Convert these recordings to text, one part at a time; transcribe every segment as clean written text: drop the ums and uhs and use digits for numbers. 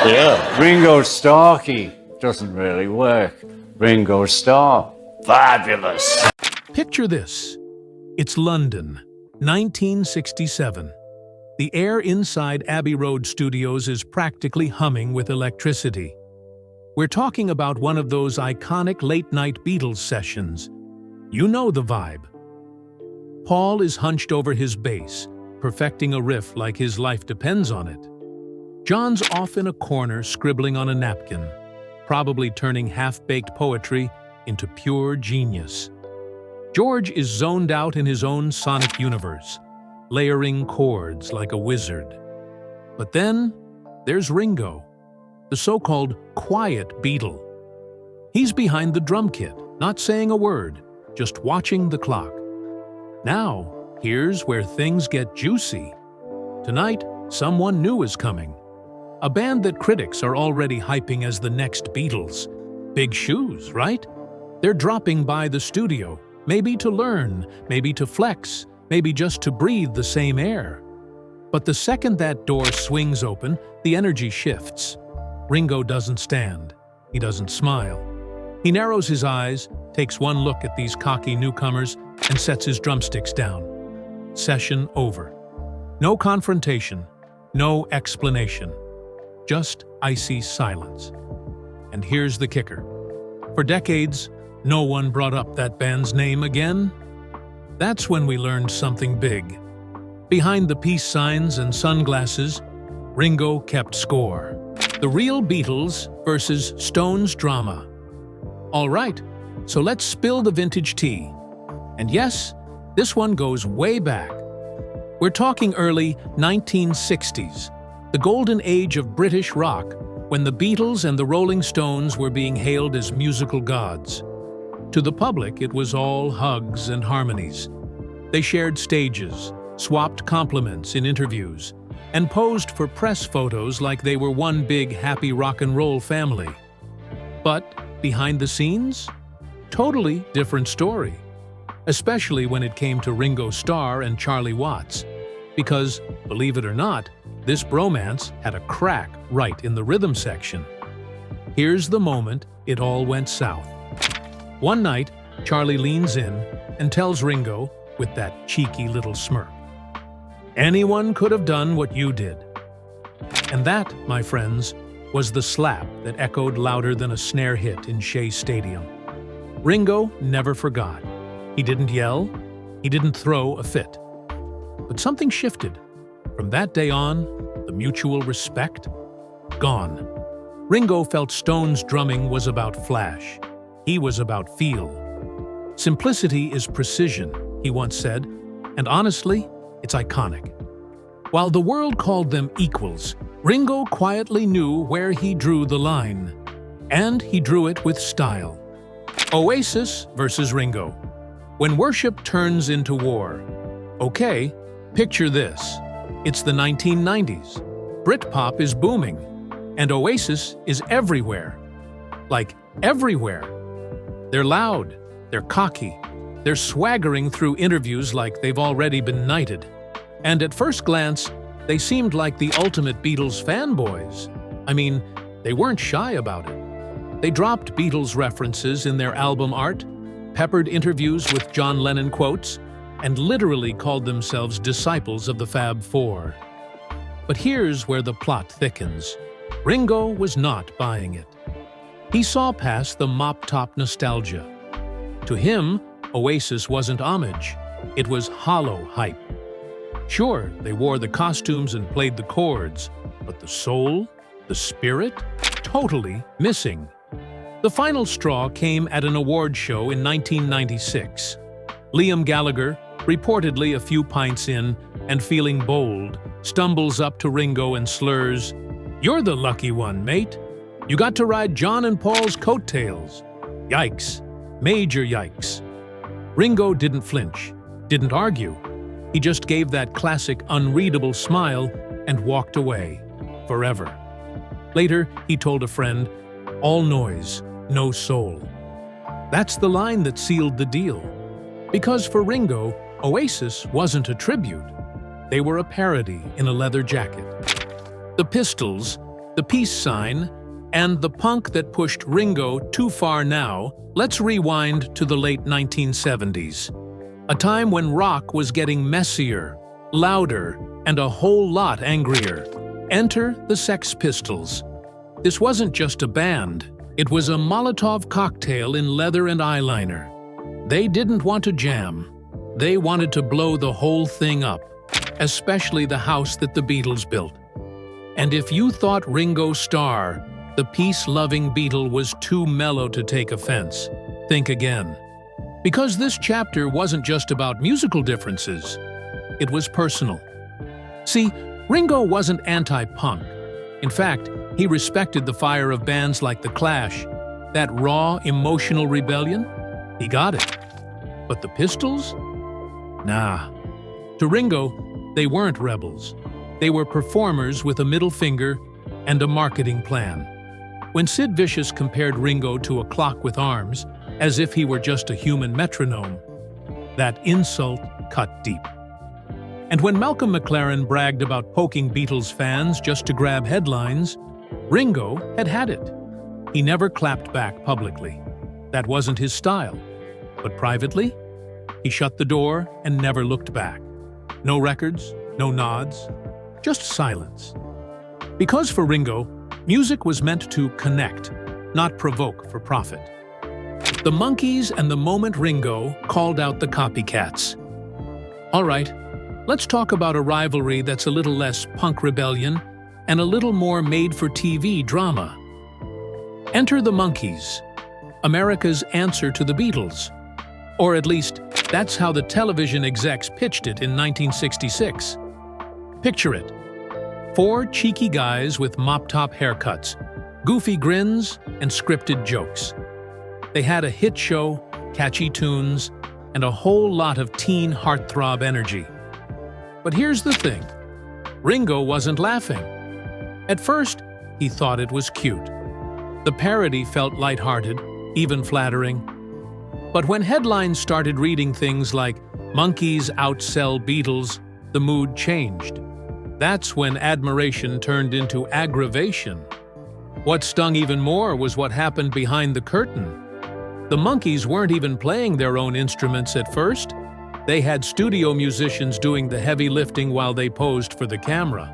Yeah. Ringo Starky doesn't really work. Ringo Starr, fabulous. Picture this. It's London, 1967. The air inside Abbey Road studios is practically humming with electricity. We're talking about one of those iconic late-night Beatles sessions. You know the vibe. Paul is hunched over his bass, perfecting a riff like his life depends on it. John's off in a corner scribbling on a napkin, probably turning half-baked poetry into pure genius. George is zoned out in his own sonic universe, layering chords like a wizard. But then, there's Ringo, the so-called quiet Beatle. He's behind the drum kit, not saying a word, just watching the clock. Now, here's where things get juicy. Tonight, someone new is coming. A band that critics are already hyping as the next Beatles. Big shoes, right? They're dropping by the studio, maybe to learn, maybe to flex, maybe just to breathe the same air. But the second that door swings open, the energy shifts. Ringo doesn't stand. He doesn't smile. He narrows his eyes, takes one look at these cocky newcomers, and sets his drumsticks down. Session over. No confrontation, no explanation. Just icy silence. And here's the kicker. For decades, no one brought up that band's name again. That's when we learned something big. Behind the peace signs and sunglasses, Ringo kept score. The real Beatles versus Stones drama. All right, so let's spill the vintage tea. And yes, this one goes way back. We're talking early 1960s, the golden age of British rock, when the Beatles and the Rolling Stones were being hailed as musical gods. To the public, it was all hugs and harmonies. They shared stages, swapped compliments in interviews, and posed for press photos like they were one big happy rock and roll family. But behind the scenes? Totally different story. Especially when it came to Ringo Starr and Charlie Watts. Because, believe it or not, this bromance had a crack right in the rhythm section. Here's the moment it all went south. One night, Charlie leans in and tells Ringo, with that cheeky little smirk, "Anyone could have done what you did." And that, my friends, was the slap that echoed louder than a snare hit in Shea Stadium. Ringo never forgot. He didn't yell, he didn't throw a fit. But something shifted. From that day on, the mutual respect, gone. Ringo felt Stone's drumming was about flash. He was about feel. Simplicity is precision, he once said, and honestly, it's iconic. While the world called them equals, Ringo quietly knew where he drew the line. And he drew it with style. Oasis versus Ringo. When worship turns into war. Okay, picture this. It's the 1990s. Britpop is booming, and Oasis is everywhere. Like, everywhere. They're loud, they're cocky, they're swaggering through interviews like they've already been knighted. And at first glance, they seemed like the ultimate Beatles fanboys. I mean, they weren't shy about it. They dropped Beatles references in their album art, peppered interviews with John Lennon quotes, and literally called themselves disciples of the Fab Four. But here's where the plot thickens. Ringo was not buying it. He saw past the mop-top nostalgia. To him, Oasis wasn't homage. It was hollow hype. Sure, they wore the costumes and played the chords, but the soul, the spirit, totally missing. The final straw came at an award show in 1996. Liam Gallagher, reportedly a few pints in and feeling bold, stumbles up to Ringo and slurs, "You're the lucky one, mate. You got to ride John and Paul's coattails." Yikes. Major yikes. Ringo didn't flinch, didn't argue. He just gave that classic unreadable smile and walked away, forever. Later, he told a friend, "All noise, no soul." That's the line that sealed the deal. Because for Ringo, Oasis wasn't a tribute. They were a parody in a leather jacket. The Pistols, the peace sign, and the punk that pushed Ringo too far now, let's rewind to the late 1970s. A time when rock was getting messier, louder, and a whole lot angrier. Enter the Sex Pistols. This wasn't just a band, it was a Molotov cocktail in leather and eyeliner. They didn't want to jam. They wanted to blow the whole thing up, especially the house that the Beatles built. And if you thought Ringo Starr, the peace-loving Beatle, was too mellow to take offense, think again. Because this chapter wasn't just about musical differences, it was personal. See, Ringo wasn't anti-punk. In fact, he respected the fire of bands like The Clash. That raw, emotional rebellion, he got it. But the Pistols? Nah. To Ringo, they weren't rebels. They were performers with a middle finger and a marketing plan. When Sid Vicious compared Ringo to a clock with arms, as if he were just a human metronome, that insult cut deep. And when Malcolm McLaren bragged about poking Beatles fans just to grab headlines, Ringo had had it. He never clapped back publicly. That wasn't his style. But privately, he shut the door and never looked back. No records, no nods, just silence. Because for Ringo, music was meant to connect, not provoke for profit. The Monkees and the moment Ringo called out the copycats. All right, let's talk about a rivalry that's a little less punk rebellion and a little more made-for-TV drama. Enter the Monkees, America's answer to the Beatles. Or at least, that's how the television execs pitched it in 1966. Picture it. 4 cheeky guys with mop-top haircuts, goofy grins, and scripted jokes. They had a hit show, catchy tunes, and a whole lot of teen heartthrob energy. But here's the thing. Ringo wasn't laughing. At first, he thought it was cute. The parody felt lighthearted, even flattering. But when headlines started reading things like "Monkees outsell Beatles," the mood changed. That's when admiration turned into aggravation. What stung even more was what happened behind the curtain. The Monkees weren't even playing their own instruments at first. They had studio musicians doing the heavy lifting while they posed for the camera.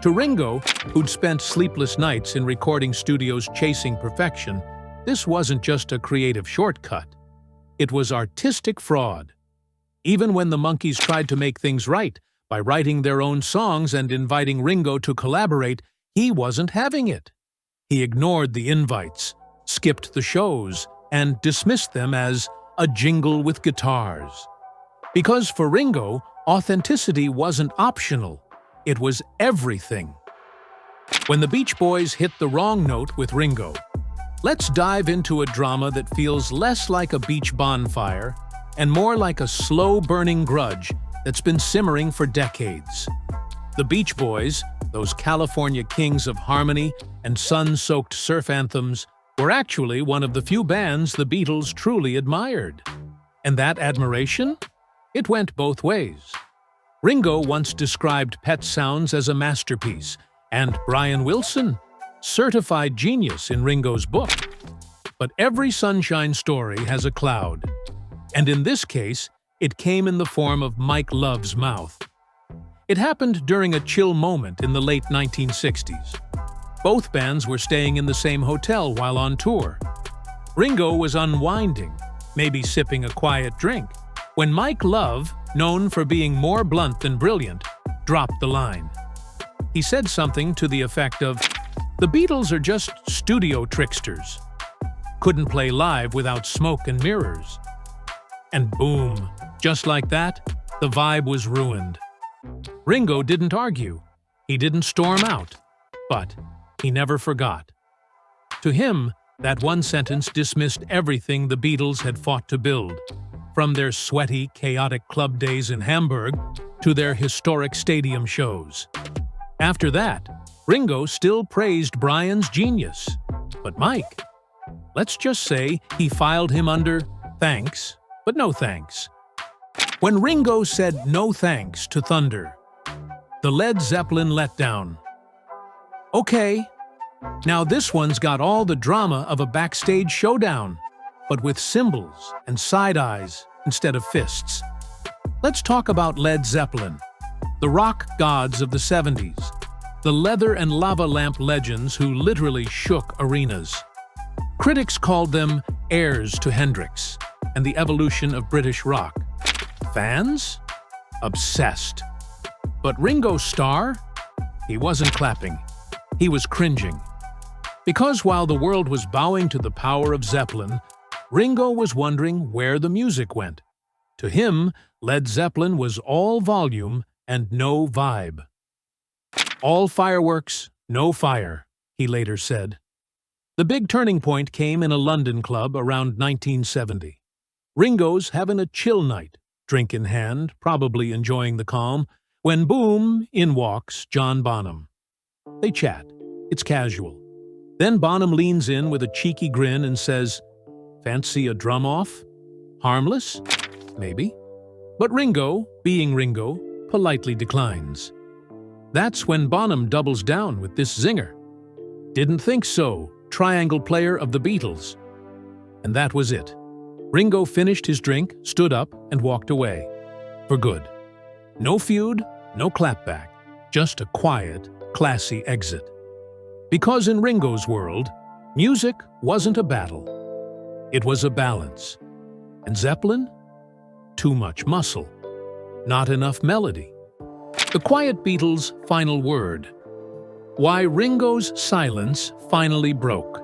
To Ringo, who'd spent sleepless nights in recording studios chasing perfection, this wasn't just a creative shortcut. It was artistic fraud. Even when the Monkees tried to make things right by writing their own songs and inviting Ringo to collaborate, he wasn't having it. He ignored the invites, skipped the shows, and dismissed them as a jingle with guitars. Because for Ringo, authenticity wasn't optional. It was everything. When the Beach Boys hit the wrong note with Ringo, let's dive into a drama that feels less like a beach bonfire and more like a slow-burning grudge that's been simmering for decades. The Beach Boys, those California kings of harmony and sun-soaked surf anthems, were actually one of the few bands the Beatles truly admired. And that admiration? It went both ways. Ringo once described Pet Sounds as a masterpiece, and Brian Wilson, certified genius in Ringo's book. But every sunshine story has a cloud. And in this case, it came in the form of Mike Love's mouth. It happened during a chill moment in the late 1960s. Both bands were staying in the same hotel while on tour. Ringo was unwinding, maybe sipping a quiet drink, when Mike Love, known for being more blunt than brilliant, dropped the line. He said something to the effect of, "The Beatles are just studio tricksters. Couldn't play live without smoke and mirrors." And boom, just like that, the vibe was ruined. Ringo didn't argue. He didn't storm out. But he never forgot. To him, that one sentence dismissed everything the Beatles had fought to build, from their sweaty, chaotic club days in Hamburg to their historic stadium shows. After that, Ringo still praised Brian's genius. But Mike, let's just say he filed him under thanks, but no thanks. When Ringo said no thanks to Thunder, the Led Zeppelin letdown. Okay, Now this one's got all the drama of a backstage showdown, but with cymbals and side eyes instead of fists. Let's talk about Led Zeppelin, the rock gods of the 70s, the leather and lava lamp legends who literally shook arenas. Critics called them heirs to Hendrix and the evolution of British rock. Fans? Obsessed. But Ringo Starr? He wasn't clapping. He was cringing. Because while the world was bowing to the power of Zeppelin, Ringo was wondering where the music went. To him, Led Zeppelin was all volume and no vibe. All fireworks, no fire, he later said. The big turning point came in a London club around 1970. Ringo's having a chill night, drink in hand, probably enjoying the calm, when boom, in walks John Bonham. They chat. It's casual. Then Bonham leans in with a cheeky grin and says, "Fancy a drum off? Harmless? Maybe." But Ringo, being Ringo, politely declines. That's when Bonham doubles down with this zinger. "Didn't think so, triangle player of the Beatles." And that was it. Ringo finished his drink, stood up, and walked away. For good. No feud, no clapback, just a quiet, classy exit. Because in Ringo's world, music wasn't a battle. It was a balance. And Zeppelin? Too much muscle. Not enough melody. The Quiet Beatles' final word. Why Ringo's silence finally broke.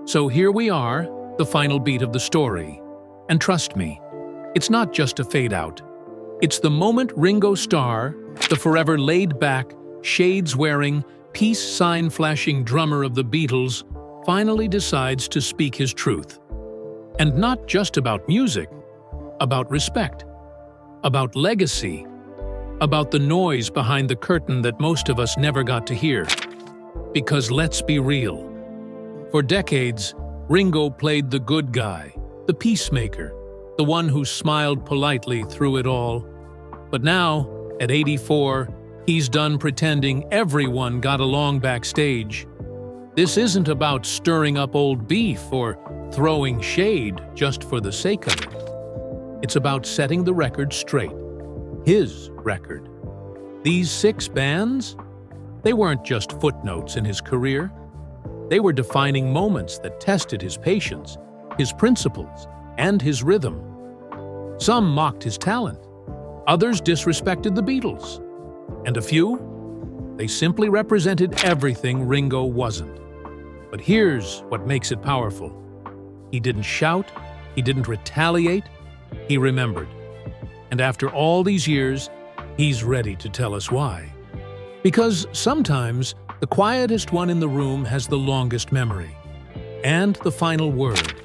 So here we are, the final beat of the story. And trust me, it's not just a fade-out. It's the moment Ringo Starr, the forever laid-back, shades-wearing, peace sign-flashing drummer of the Beatles, finally decides to speak his truth. And not just about music, about respect, about legacy, about the noise behind the curtain that most of us never got to hear. Because let's be real. For decades, Ringo played the good guy, the peacemaker, the one who smiled politely through it all. But now, at 84, he's done pretending everyone got along backstage. This isn't about stirring up old beef or throwing shade just for the sake of it. It's about setting the record straight. His record. These 6 bands? They weren't just footnotes in his career. They were defining moments that tested his patience, his principles, and his rhythm. Some mocked his talent. Others disrespected the Beatles. And a few? They simply represented everything Ringo wasn't. But here's what makes it powerful. He didn't shout, he didn't retaliate, he remembered. And after all these years, he's ready to tell us why. Because sometimes the quietest one in the room has the longest memory and the final word.